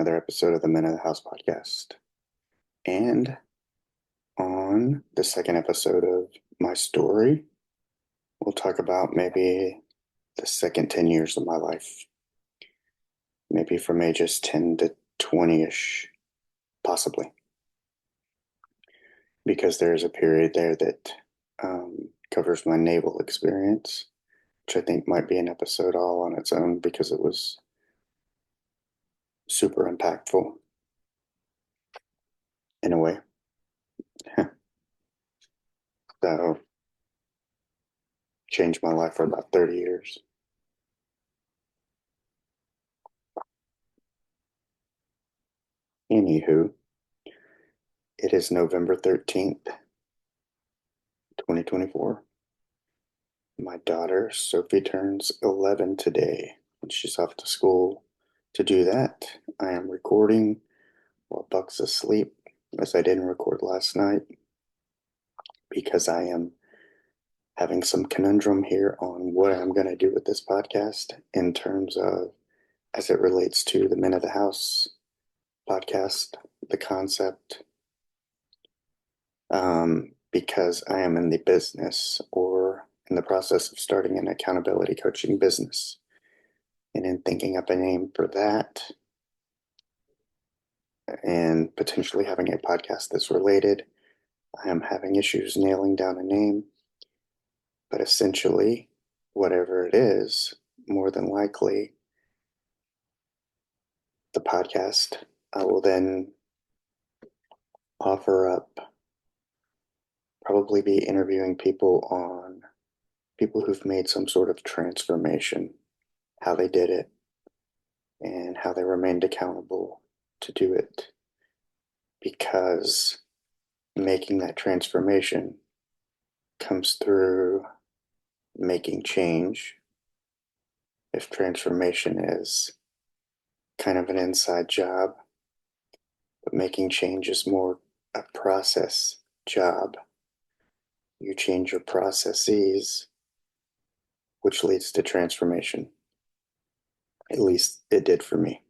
another episode of the Men of the House podcast. And on the second episode of my story, we'll talk about maybe the second 10 years of my life, maybe from ages 10 to 20 ish, possibly, because there's a period there that covers my naval experience, which I think might be an episode all on its own because it was super impactful in a way. So, changed my life for about 30 years. Anywho, it is November 13th, 2024. My daughter, Sophie, turns 11 today, and she's off to school. To do that, I am recording while Buck's asleep, as I didn't record last night, because I am having some conundrum here on what I'm going to do with this podcast in terms of as it relates to the Men of the House podcast, the concept, because I am in the business or in the process of starting an accountability coaching business. And in thinking up a name for that and potentially having a podcast that's related, I am having issues nailing down a name. But essentially, whatever it is, more than likely, the podcast, I will then offer up, probably be interviewing people who've made some sort of transformation, how they did it, and how they remained accountable to do it. Because making that transformation comes through making change. If transformation is kind of an inside job, but making change is more a process job. You change your processes, which leads to transformation. At least it did for me.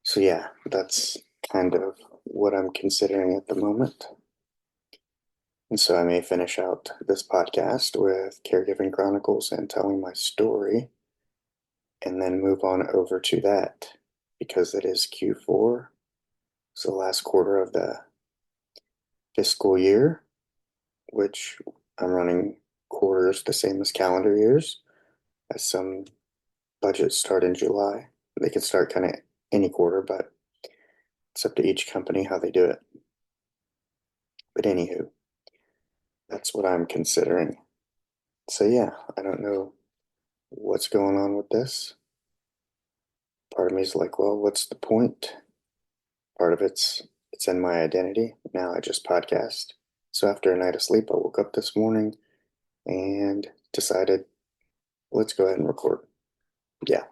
So, yeah, that's kind of what I'm considering at the moment. And so I may finish out this podcast with Caregiving Chronicles and telling my story, and then move on over to that because it is Q4. It's the last quarter of the fiscal year, which I'm running quarters the same as calendar years, as some budgets start in July. They can start kind of any quarter, but it's up to each company how they do it. But anywho, that's what I'm considering. So yeah, I don't know what's going on with this. Part of me is like, well, what's the point? Part of it's in my identity. Now I just podcast. So after a night of sleep, I woke up this morning and decided, let's go ahead and record. Yeah,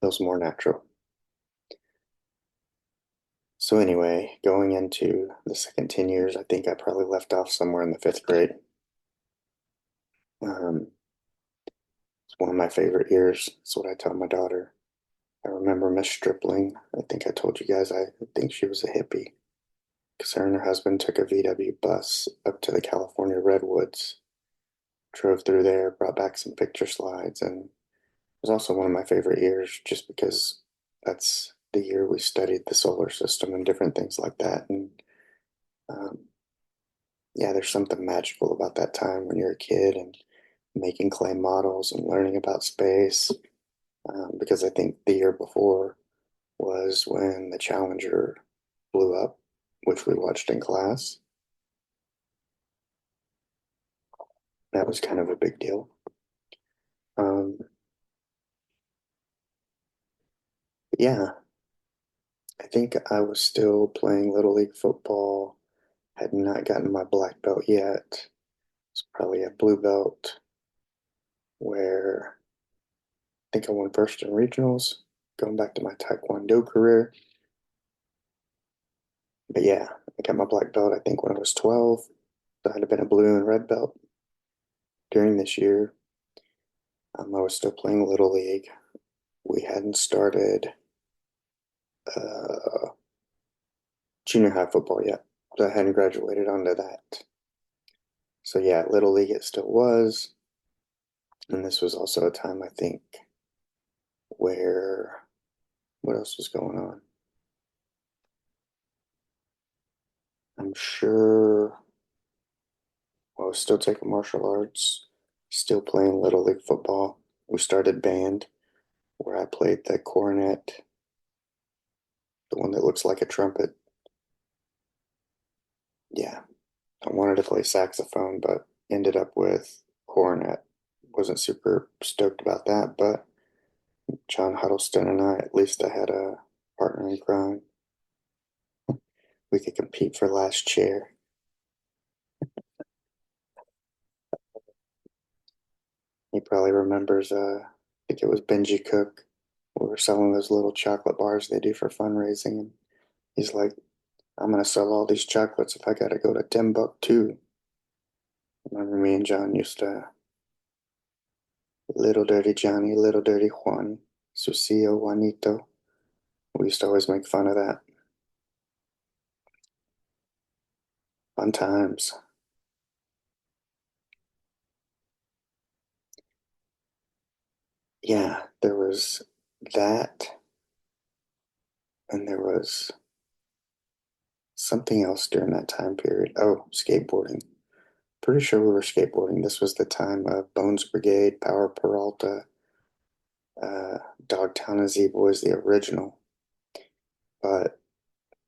feels more natural. So anyway, going into the second 10 years, I think I probably left off somewhere in the fifth grade. It's one of my favorite years. That's what I tell my daughter. I remember Miss Stripling. I think I told you guys, I think she was a hippie because her and her husband took a VW bus up to the California Redwoods, drove through there, brought back some picture slides, and it was also one of my favorite years just because that's the year we studied the solar system and different things like that. And um, yeah, there's something magical about that time when you're a kid and making clay models and learning about space. Because I think the year before was when the Challenger blew up, which we watched in class. That was kind of a big deal. Um, yeah, I think I was still playing Little League football, had not gotten my black belt yet. It's probably a blue belt where I think I won first in regionals, going back to my Taekwondo career. But yeah, I got my black belt, I think, when I was 12. So I had been a blue and red belt during this year. I was still playing Little League. We hadn't started uh, junior high football yet. So I hadn't graduated onto that. So yeah, Little League it still was. And this was also a time, I think, where what else was going on? I'm sure I was still taking martial arts, still playing Little League football. We started band where I played the cornet, the one that looks like a trumpet. Yeah, I wanted to play saxophone, but ended up with cornet. Wasn't super stoked about that, but John Huddleston and I, at least I had a partner in crime. We could compete for last chair. He probably remembers, I think it was Benji Cook. We were selling those little chocolate bars they do for fundraising. And he's like, I'm going to sell all these chocolates if I got to go to Timbuktu. Remember me and John used to, little dirty Johnny, little dirty Juan, Sucio Juanito. We used to always make fun of that. Fun times. Yeah, there was that, and there was something else during that time period. Oh, skateboarding. Pretty sure we were skateboarding. This was the time of Bones Brigade, Power Peralta, uh, Dogtown and Z Boys, the original. But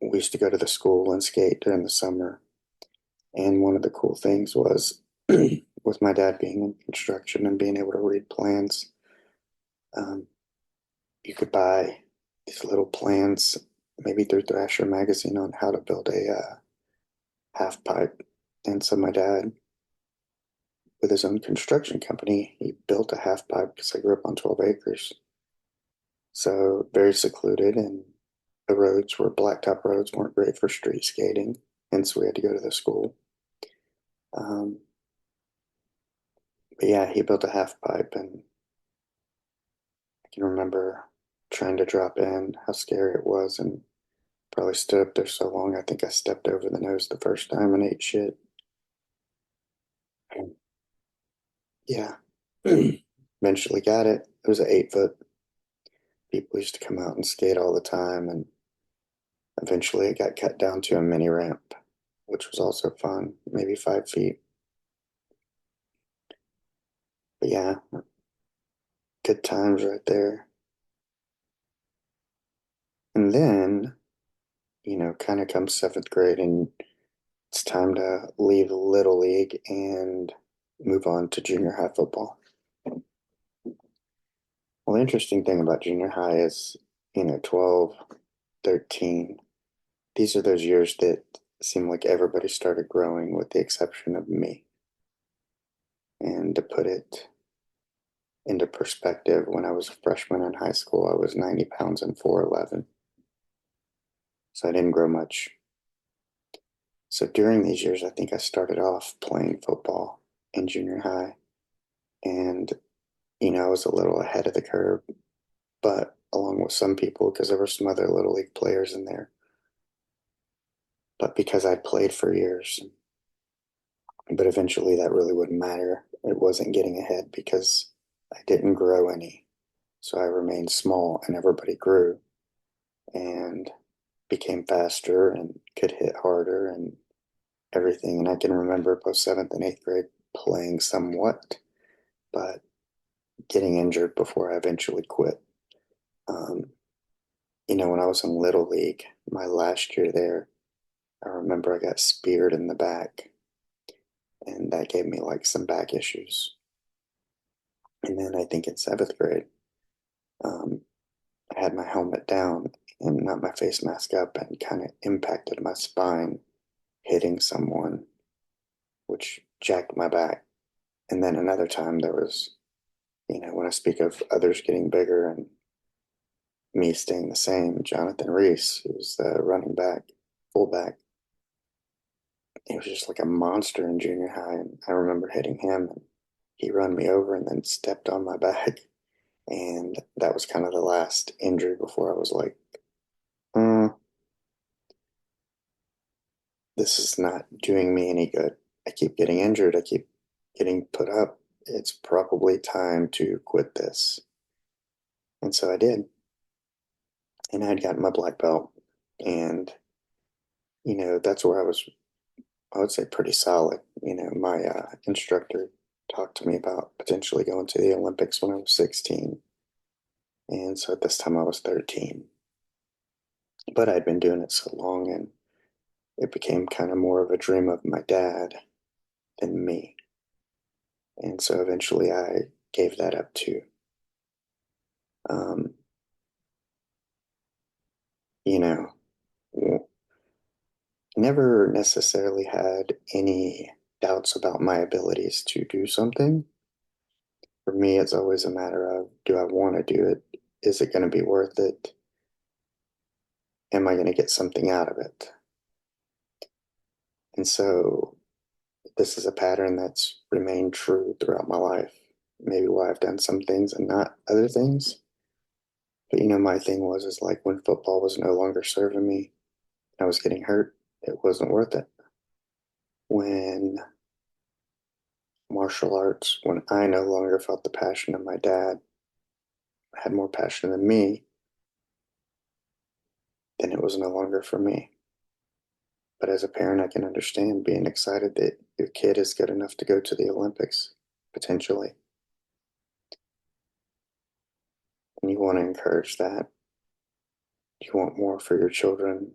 we used to go to the school and skate during the summer. And one of the cool things was, with my dad being in construction and being able to read plans, um, you could buy these little plans, maybe through Thrasher magazine, on how to build a half pipe. And so my dad, with his own construction company, he built a half pipe because I grew up on 12 acres. So very secluded, and the roads were blacktop roads, weren't great for street skating. Hence, we had to go to the school. Um, but yeah, he built a half pipe, and I can remember trying to drop in, how scary it was, and probably stood up there so long, I think I stepped over the nose the first time and ate shit. Yeah. Eventually got it. It was an 8 foot. People used to come out and skate all the time, and eventually it got cut down to a mini ramp, which was also fun, maybe 5 feet. But yeah, good times right there. And then, kind of comes seventh grade, and it's time to leave Little League and move on to junior high football. Well, the interesting thing about junior high is, 12, 13, these are those years that seem like everybody started growing with the exception of me. And to put it into perspective, when I was a freshman in high school, I was 90 pounds and 4'11. So I didn't grow much. So during these years, I think I started off playing football in junior high. And, I was a little ahead of the curve, but along with some people, because there were some other little league players in there. But because I'd played for years, but eventually that really wouldn't matter. It wasn't getting ahead because I didn't grow any. So I remained small and everybody grew and became faster and could hit harder and everything. And I can remember both seventh and eighth grade playing somewhat, but getting injured before I eventually quit. Um, when I was in Little League, my last year there, I remember I got speared in the back, and that gave me like some back issues. And then I think in seventh grade, um, I had my helmet down and not my face mask up, and kind of impacted my spine, hitting someone, which jacked my back. And then another time there was, when I speak of others getting bigger and me staying the same, Jonathan Reese, who was the running back, fullback, he was just like a monster in junior high. And I remember hitting him, and he run me over and then stepped on my back. And that was kind of the last injury before I was like mm, this is not doing me any good. I keep getting injured. I keep getting put up. It's probably time to quit this. And so I did. And I'd gotten my black belt. And, that's where I would say, pretty solid. My instructor talked to me about potentially going to the Olympics when I was 16. And so at this time I was 13. But I'd been doing it so long, and it became kind of more of a dream of my dad than me. And so eventually I gave that up too. Um, you know, never necessarily had any doubts about my abilities to do something. For me, it's always a matter of, do I want to do it? Is it going to be worth it? Am I going to get something out of it? And so this is a pattern that's remained true throughout my life. Maybe why I've done some things and not other things. But my thing was is like when football was no longer serving me, I was getting hurt, it wasn't worth it. When martial arts, when I no longer felt the passion of my dad, had more passion than me, then it was no longer for me. But as a parent, I can understand being excited that your kid is good enough to go to the Olympics, potentially. And you want to encourage that. You want more for your children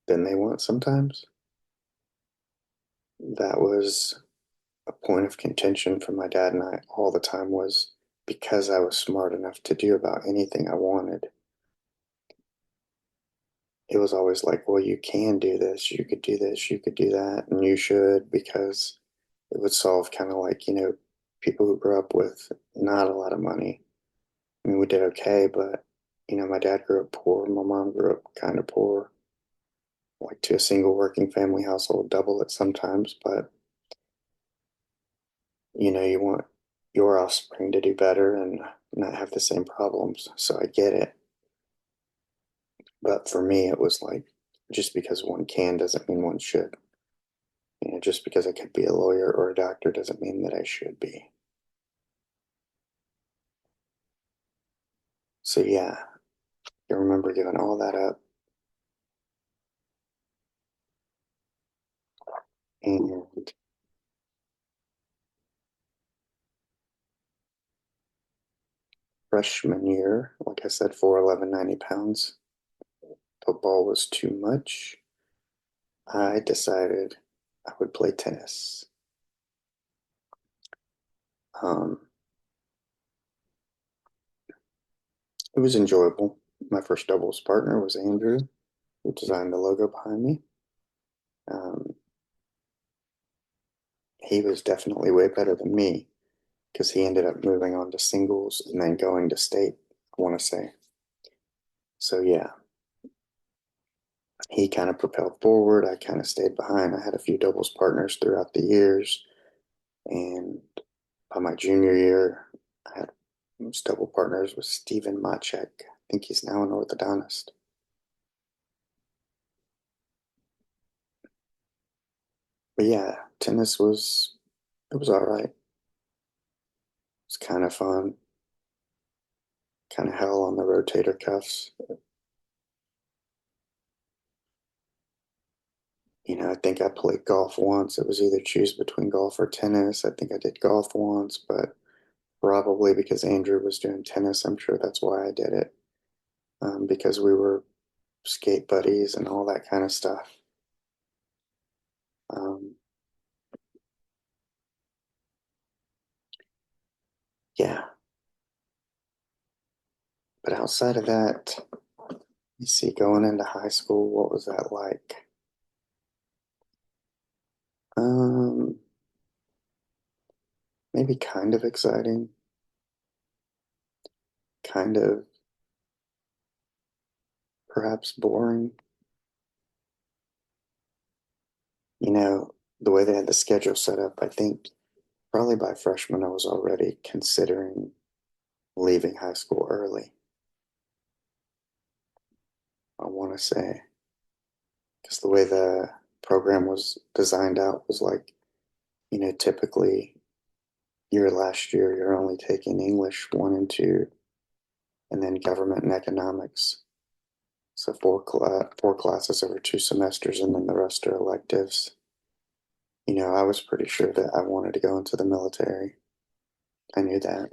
than they want sometimes. That was a point of contention for my dad and I all the time, was because I was smart enough to do about anything I wanted. It was always like, well, you can do this, you could do this, you could do that, and you should, because it would solve kind of like, people who grew up with not a lot of money. I mean, we did okay, but, my dad grew up poor, my mom grew up kind of poor, like to a single working family household, double it sometimes, but, you want your offspring to do better and not have the same problems. So I get it. But for me, it was like, just because one can doesn't mean one should. Just because I could be a lawyer or a doctor doesn't mean that I should be. So yeah, I remember giving all that up. And freshman year, like I said, 4'11", 90 pounds. Football was too much. I decided I would play tennis. Um, it was enjoyable. My first doubles partner was Andrew, who designed the logo behind me. Um, he was definitely way better than me because he ended up moving on to singles and then going to state, I want to say. So yeah, he kind of propelled forward. I kind of stayed behind. I had a few doubles partners throughout the years. And by my junior year, I had double partners with Steven Machek. I think he's now an orthodontist. But yeah, tennis it was all right. It was kind of fun, kind of hell on the rotator cuffs. I think I played golf once. It was either choose between golf or tennis. I think I did golf once, but probably because Andrew was doing tennis, I'm sure that's why I did it. Because we were skate buddies and all that kind of stuff. Um, yeah, but outside of that, you see, going into high school, what was that like? Um, Maybe kind of exciting, kind of perhaps boring. The way they had the schedule set up, I think probably by freshman I was already considering leaving high school early. I want to say, because the way the program was designed out was like, typically your last year you're only taking English 1 and 2, and then government and economics. So four classes over 2 semesters, and then the rest are electives. I was pretty sure that I wanted to go into the military. I knew that.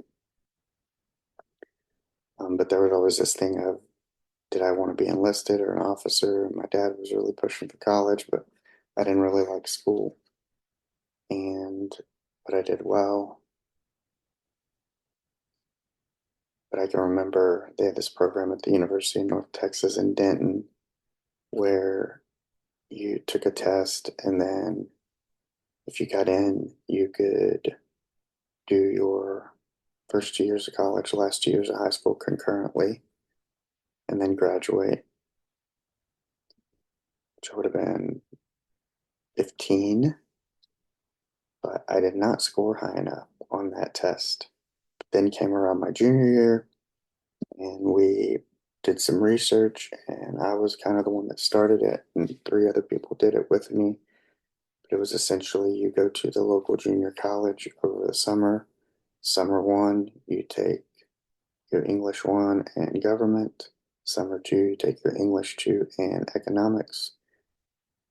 But there was always this thing of, did I want to be enlisted or an officer? My dad was really pushing for college, but I didn't really like school. And, but I did well. But I can remember they had this program at the University of North Texas in Denton where you took a test, and then if you got in, you could do your first 2 years of college, last 2 years of high school concurrently, and then graduate, which would have been 15. But I did not score high enough on that test. Then came around my junior year, and we did some research, and I was kind of the one that started it, and 3 other people did it with me. But it was essentially, you go to the local junior college over the summer. Summer 1, you take your English 1 and government. Summer 2, you take your English 2 and economics.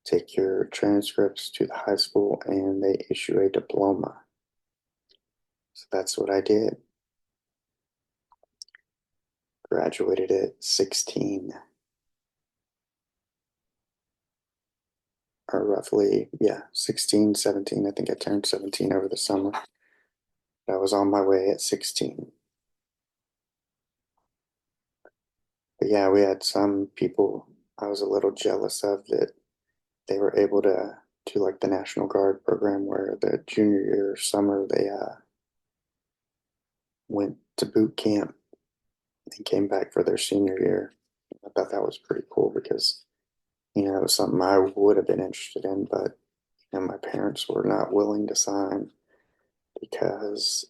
Take your transcripts to the high school, and they issue a diploma. So that's what I did. Graduated at 16, or roughly, yeah, 16, 17. I think I turned 17 over the summer. I was on my way at 16. But yeah, we had some people I was a little jealous of, that they were able to do like the National Guard program, where the junior year summer they went to boot camp and came back for their senior year. I thought that was pretty cool because, it was something I would have been interested in, but my parents were not willing to sign because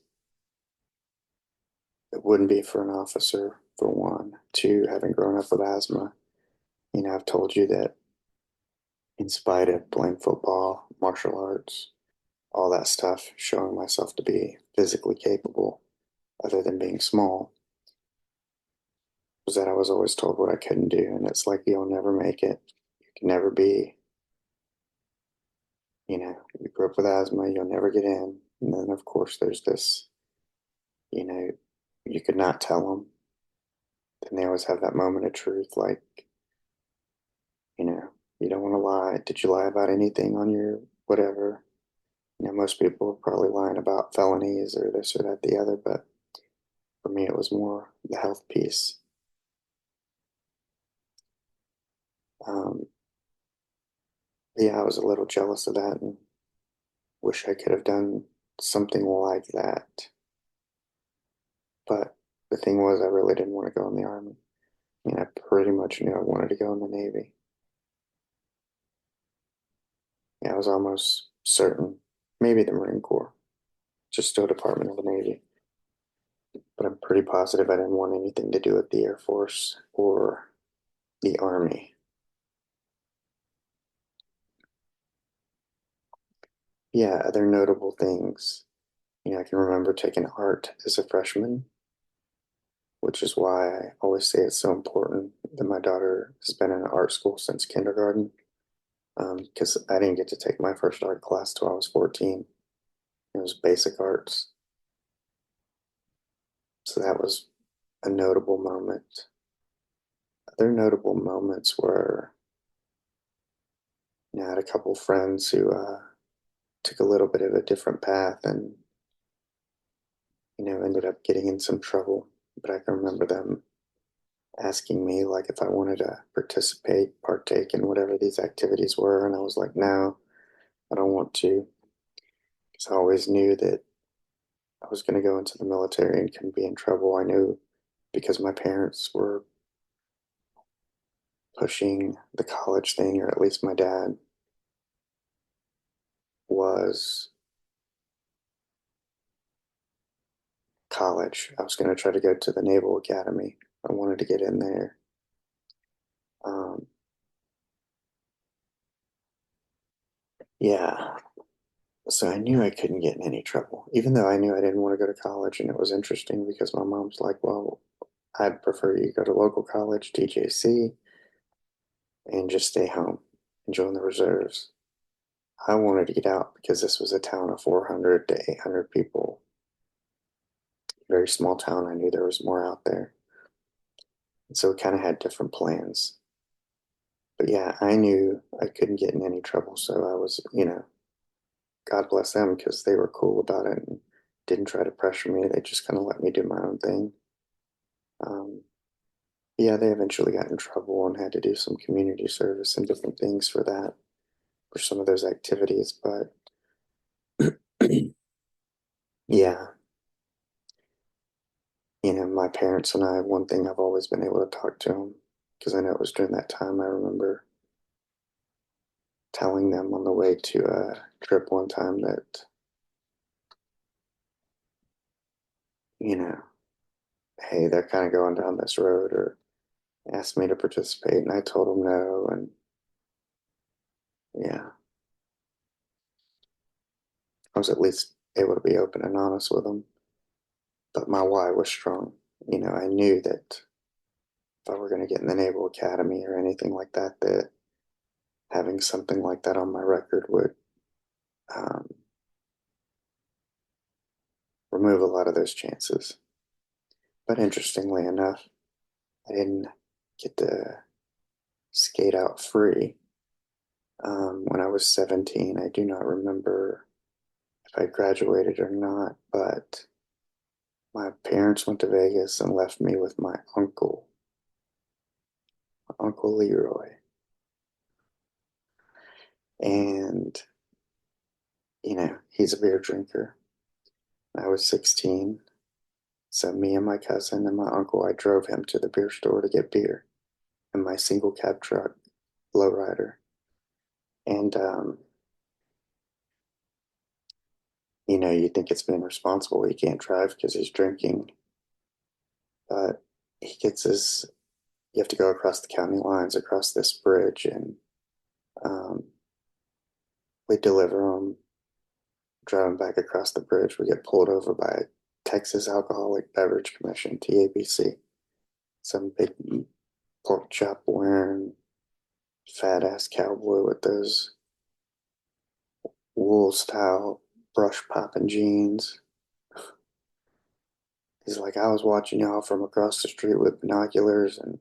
it wouldn't be for an officer, for one. Two, having grown up with asthma, I've told you that in spite of playing football, martial arts, all that stuff, showing myself to be physically capable, other than being small, was that I was always told what I couldn't do. And it's like, you'll never make it. You can never be, you grew up with asthma, you'll never get in. And then, of course, there's this, you know, you could not tell them. Then they always have that moment of truth, like, you know, you don't want to lie. Did you lie about anything on your whatever? Most people are probably lying about felonies or this or that, the other, but for me, it was more the health piece. Um, yeah, I was a little jealous of that and wish I could have done something like that. But the thing was, I really didn't want to go in the Army. I pretty much knew I wanted to go in the Navy. Yeah, I was almost certain. Maybe the Marine Corps, just still Department of the Navy. But I'm pretty positive I didn't want anything to do with the Air Force or the Army. Yeah, other notable things. I can remember taking art as a freshman, which is why I always say it's so important that my daughter has been in an art school since kindergarten. Because I didn't get to take my first art class till I was 14. It was basic arts. So that was a notable moment. Other notable moments were, I had a couple friends who took a little bit of a different path and, ended up getting in some trouble. But I can remember them asking me, like, if I wanted to partake in whatever these activities were. And I was like, no, I don't want to. Because I always knew that I was going to go into the military and can be in trouble. I knew because my parents were pushing the college thing, or at least my dad was. College. I was going to try to go to the Naval Academy. I wanted to get in there. Yeah. So I knew I couldn't get in any trouble, even though I knew I didn't want to go to college. And it was interesting because my mom's like, well, I'd prefer you go to local college, TJC, and just stay home and join the reserves. I wanted to get out because this was a town of 400 to 800 people, very small town. I knew there was more out there. And so we kind of had different plans. But yeah, I knew I couldn't get in any trouble. So I was, God bless them because they were cool about it and didn't try to pressure me. They just kind of let me do my own thing. Um, yeah, they eventually got in trouble and had to do some community service and different things for that, for some of those activities. But yeah, my parents and I, one thing I've always been able to talk to them because I know it was during that time. I remember telling them on the way to a trip one time that, you know, hey, they're kind of going down this road or asked me to participate, and I told them no. And yeah, I was at least able to be open and honest with them. But my why was strong. I knew that if I were going to get in the Naval Academy or anything like that, that having something like that on my record would um, remove a lot of those chances. But interestingly enough, I didn't get to skate out free when I was 17. I do not remember if I graduated or not, but my parents went to Vegas and left me with my Uncle Leroy. And, he's a beer drinker. I was 16. So me and my cousin and my uncle, I drove him to the beer store to get beer in my single cab truck, lowrider. And, you think it's being responsible. He can't drive because he's drinking, but he gets his, you have to go across the county lines, across this bridge, and um, we deliver him, driving back across the bridge. We get pulled over by Texas Alcoholic Beverage Commission, TABC. Some big pork chop wearing fat ass cowboy with those wool style brush popping jeans. He's like, I was watching y'all from across the street with binoculars, and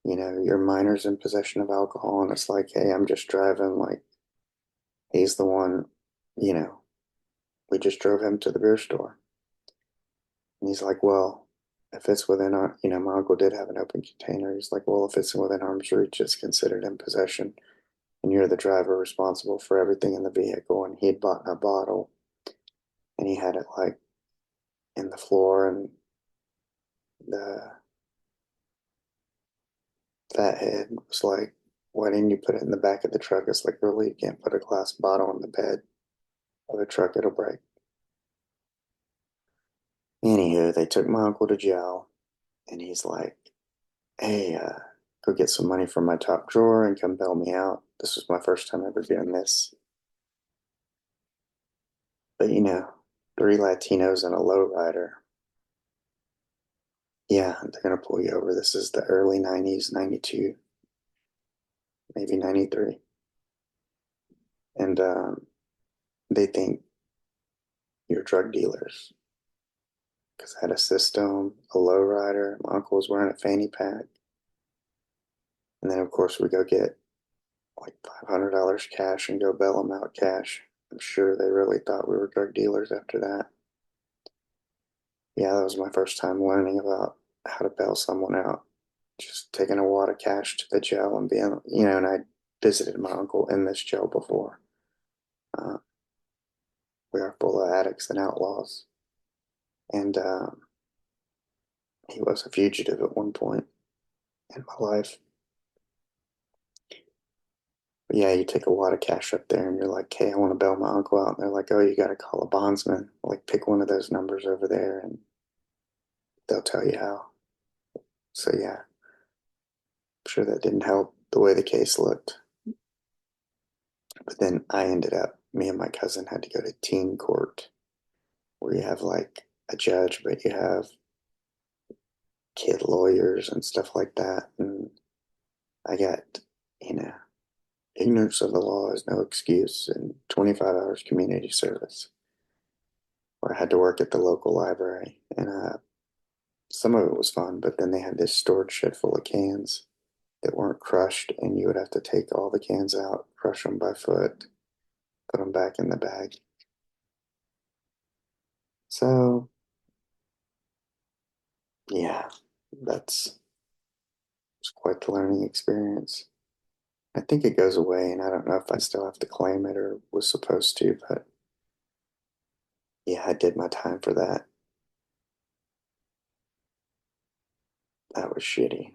your minor's in possession of alcohol. And it's like, hey, I'm just driving. Like, he's the one, you know, we just drove him to the beer store. And he's like, well, if it's within our, my uncle did have an open container. He's like, well, if it's within arm's reach, it's considered in possession. And you're the driver responsible for everything in the vehicle. And he had bought a bottle and he had it like in the floor, and the fathead was like, why didn't you put it in the back of the truck? It's like, really, you can't put a glass bottle in the bed of a truck, it'll break. Anywho, they took my uncle to jail, and he's like, hey, go get some money from my top drawer and come bail me out. This was my first time ever doing this. But three Latinos and a lowrider. Yeah, they're gonna pull you over. This is the early 90s, 92, maybe 93. And they think you're drug dealers because I had a system, a lowrider. My uncle was wearing a fanny pack. And then, of course, we go get like $500 cash and go bail them out cash. I'm sure they really thought we were drug dealers after that. Yeah, that was my first time learning about how to bail someone out. Just taking a wad of cash to the jail and being, and I visited my uncle in this jail before. Uh, we are full of addicts and outlaws. And he was a fugitive at one point in my life. But yeah, you take a wad of cash up there and you're like, hey, I want to bail my uncle out. And they're like, oh, you got to call a bondsman. Like, pick one of those numbers over there and they'll tell you how. So yeah, I'm sure that didn't help the way the case looked. But then me and my cousin had to go to teen court where you have like a judge, but you have kid lawyers and stuff like that. And I got, you know, ignorance of the law is no excuse, and 25 hours community service where I had to work at the local library. And some of it was fun, but then they had this stored shed full of cans that weren't crushed, and you would have to take all the cans out, crush them by foot, put them back in the bag. So, yeah, that's was quite the learning experience. I think it goes away, and I don't know if I still have to claim it or was supposed to, but yeah, I did my time for that. That was shitty.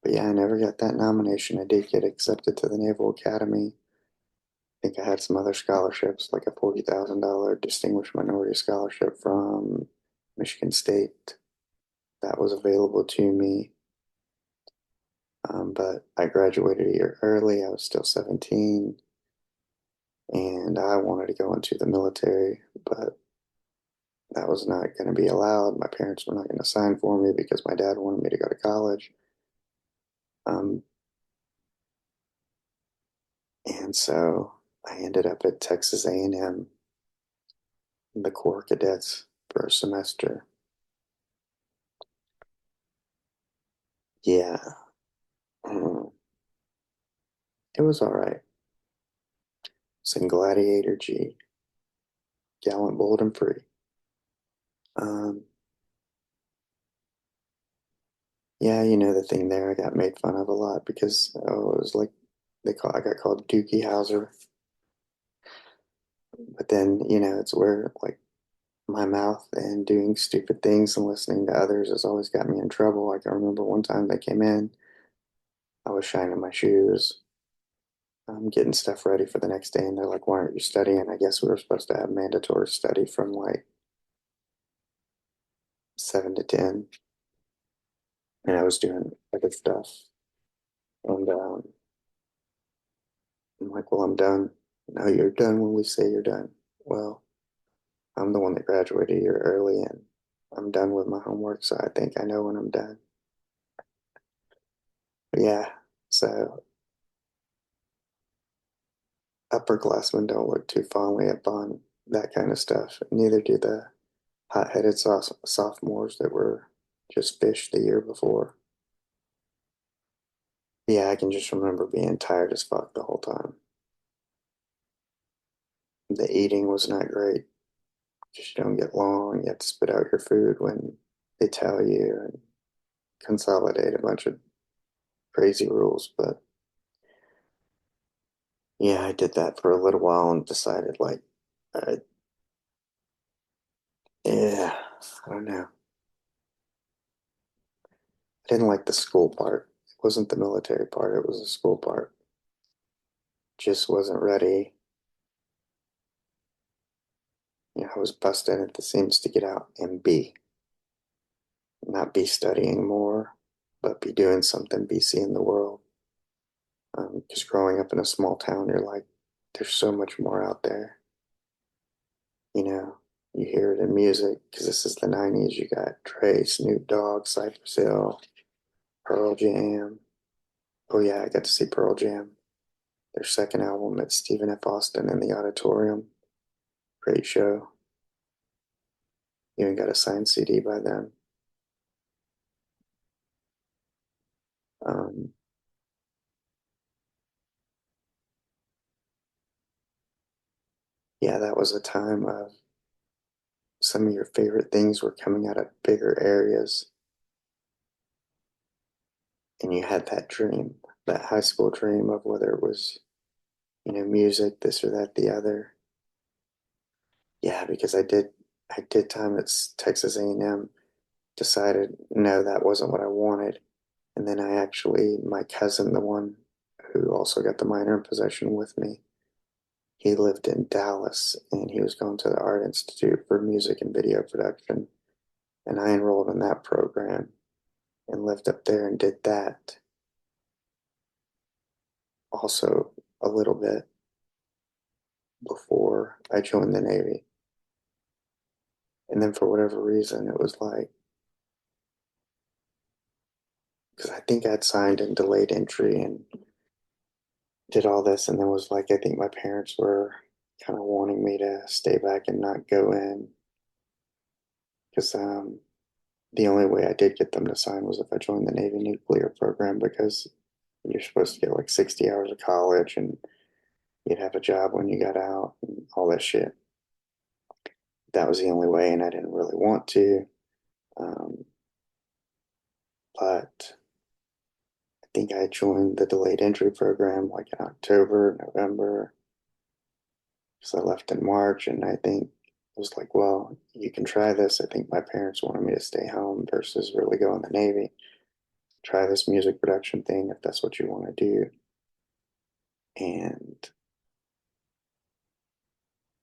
But yeah, I never got that nomination. I did get accepted to the Naval Academy. I think I had some other scholarships, like a $40,000 Distinguished Minority Scholarship from Michigan State that was available to me. But I graduated a year early. I was still 17, and I wanted to go into the military, but that was not going to be allowed. My parents were not going to sign for me because my dad wanted me to go to college. Um, and so I ended up at Texas A&M, the Corps Cadets, for a semester. Yeah, um, it was all right. Sing Gladiator G, Gallant, Bold, and Free. Um, yeah, you know the thing there. I got made fun of a lot because it was like I got called Dookie Howser. But then it's where like my mouth and doing stupid things and listening to others has always got me in trouble. Like I remember one time they came in, I was shining my shoes, getting stuff ready for the next day, and they're like, "Why aren't you studying?" I guess we were supposed to have mandatory study from like 7 to 10, and I was doing other stuff. And I'm like, "Well, I'm done." No, you're done when we say you're done. Well, I'm the one that graduated a year early, and I'm done with my homework, so I think I know when I'm done. But yeah, so upperclassmen don't look too fondly upon that kind of stuff. Neither do the hot-headed sophomores that were just fish the year before. Yeah, I can just remember being tired as fuck the whole time. The eating was not great because you don't get long. You have to spit out your food when they tell you and consolidate a bunch of crazy rules. But yeah, I did that for a little while and decided like, I, yeah, I don't know. I didn't like the school part. It wasn't the military part, it was the school part. Just wasn't ready. I was busted at the seams to get out and not be studying more, but be doing something, be seeing the world. Because growing up in a small town, you're like, there's so much more out there. You know, you hear it in music because this is the 90s. You got Dre, Snoop Dogg, Cypress Hill, Pearl Jam. Oh, yeah, I got to see Pearl Jam. Their second album at Stephen F. Austin in the auditorium. Great show. Even got a signed CD by them. Um, yeah, that was a time of some of your favorite things were coming out of bigger areas, and you had that dream, that high school dream of whether it was, music, this or that, the other. Yeah, because I did time at Texas A&M, decided no, that wasn't what I wanted. And then my cousin, the one who also got the minor in possession with me, he lived in Dallas and he was going to the Art Institute for music and video production. And I enrolled in that program and lived up there and did that. also a little bit before I joined the Navy. And then for whatever reason, it was like, because I think I'd signed in delayed entry and did all this, and then was like, I think my parents were kind of wanting me to stay back and not go in because the only way I did get them to sign was if I joined the Navy nuclear program because you're supposed to get like 60 hours of college and you'd have a job when you got out and all that shit. That was the only way, and I didn't really want to. Um, but I think I joined the delayed entry program like in October, November, because I left in March, and I think it was like, well, you can try this. I think my parents wanted me to stay home versus really go in the Navy. Try this music production thing if that's what you want to do. And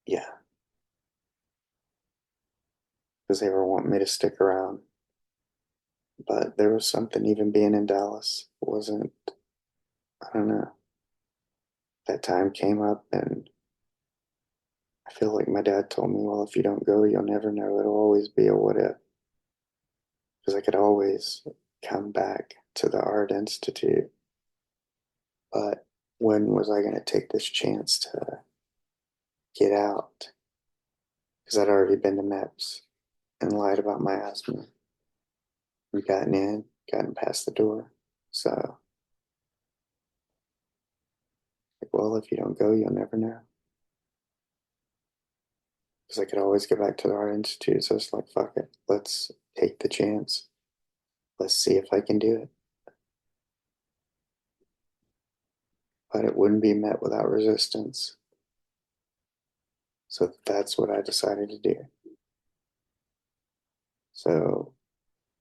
yeah, because they were wanting me to stick around. But there was something, even being in Dallas wasn't, I don't know, that time came up, and I feel like my dad told me, well, if you don't go, you'll never know. It'll always be a what if. Because I could always come back to the Art Institute. But when was I going to take this chance to get out? Because I'd already been to MEPS and lied about my asthma and gotten past the door. So, like, well, if you don't go, you'll never know. Because I could always go back to the Art Institute. So it's like, fuck it. Let's take the chance. Let's see if I can do it. But it wouldn't be met without resistance. So that's what I decided to do. So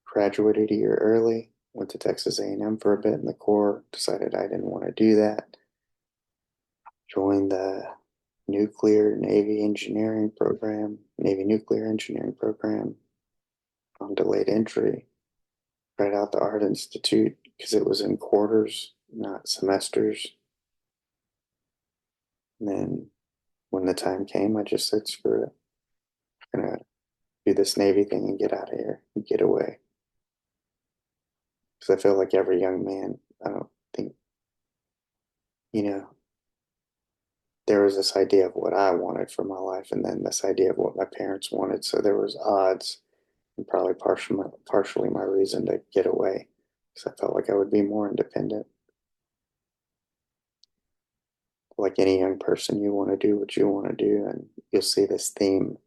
graduated a year early, went to Texas A&M for a bit in the Corps, decided I didn't want to do that. Joined the Navy Nuclear Engineering Program on delayed entry, right out the Art Institute because it was in quarters, not semesters. And then when the time came, I just said, screw it. I'm going to do this Navy thing and get out of here and get away. Because I feel like every young man, I don't think, you know, there was this idea of what I wanted for my life and then this idea of what my parents wanted. So there was odds and probably partially my reason to get away because I felt like I would be more independent. Like any young person, you want to do what you want to do, and you'll see this theme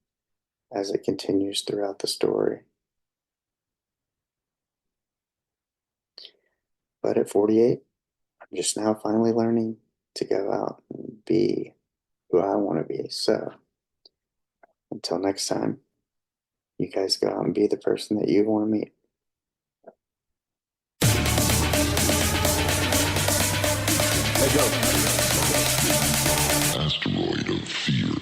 as it continues throughout the story. But at 48, I'm just now finally learning to go out and be who I want to be. So until next time, you guys go out and be the person that you want to meet. Let go. Asteroid of fear.